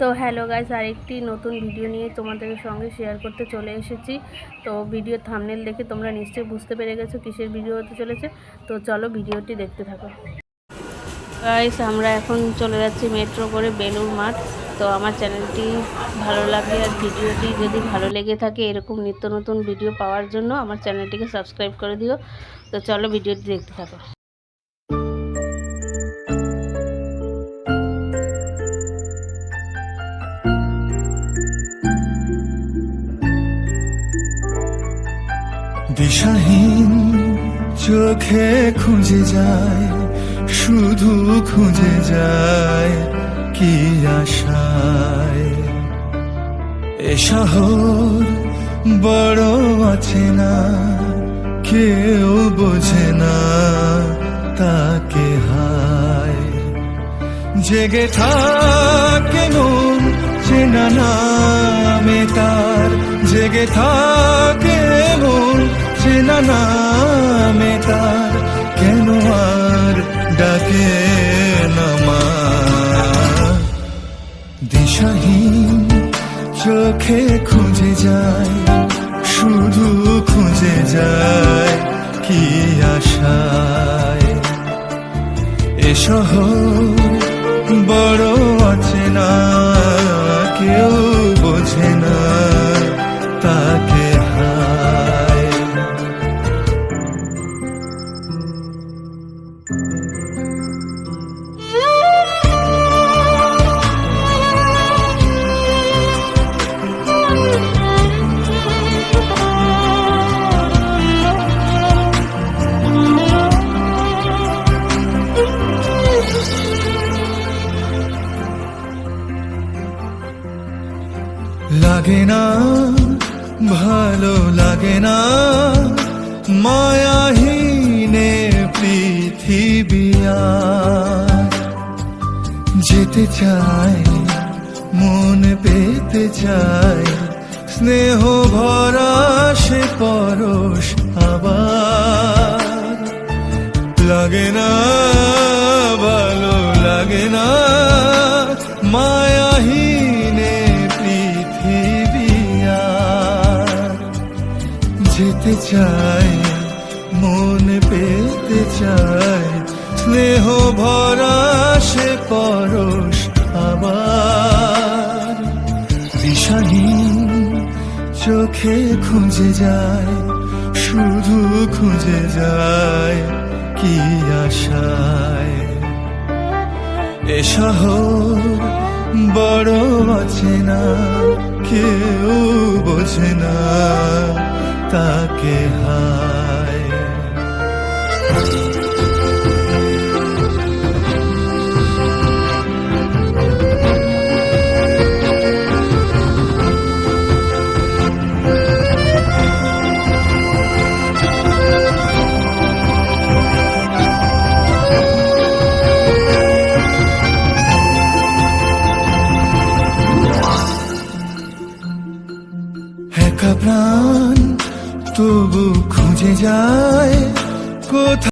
তো hello guys, আরেকটি নতুন ভিডিও নিয়ে তোমাদের সঙ্গে শেয়ার করতে চলে এসেছি। তো ভিডিও থাম্বনেল দেখে তোমরা নিশ্চয়ই বুঝতে পেরে গেছো কিসের ভিডিও হতে চলেছে। তো চলো ভিডিওটি দেখতে থাকো। গাইস, আমরা এখন চলে যাচ্ছি মেট্রো করে বেলুড় মাঠ। তো আমার চ্যানেলটি ভালো লাগে আর ভিডিওটি যদি ভালো লেগে থাকে এরকম নিত্য নতুন ভিডিও পাওয়ার জন্য আমার চ্যানেলটিকে সাবস্ক্রাইব করে দিও। তো চলো ভিডিওটি দেখতে থাকো। দিশাহীন চোখে খুঁজে যায়, শুধু খুঁজে যায় কি আশায়। এ শহর বড় আছে না, কেউ বোঝে না তাকে হায়। জেগে থাকে মন চেনা নামে তার, জেগে থাকে মন চেনা নামে তার, কেন আর ডাকে না মা। দিশাহীন চোখে খুঁজে যায়, শুধু খুঁজে যায় কি আশায়। এ শহর বড় আছে না, কেউ বোঝে না তাকে হায়। লাগে না ভালো লাগে না মায়াহীনে পৃথিবী আর। যেতে চাই মন পেতে চাই, স্নেহ ভরা সে পরশ আবার। লাগে না ভালো লাগে না মায়াহীনে পৃথিবী আর। যেতে চাই মন পেতে চাই, স্নেহ ভরা সে পরশ আবার। দিশাহীন চোখে খুঁজে যায়, শুধু খুঁজে যায় কি আশায়। এ শহর বড় আছে না, কেউ বোঝে না তাকে হায়। একা প্রাণ তবু খুঁজে যায় কোথায়।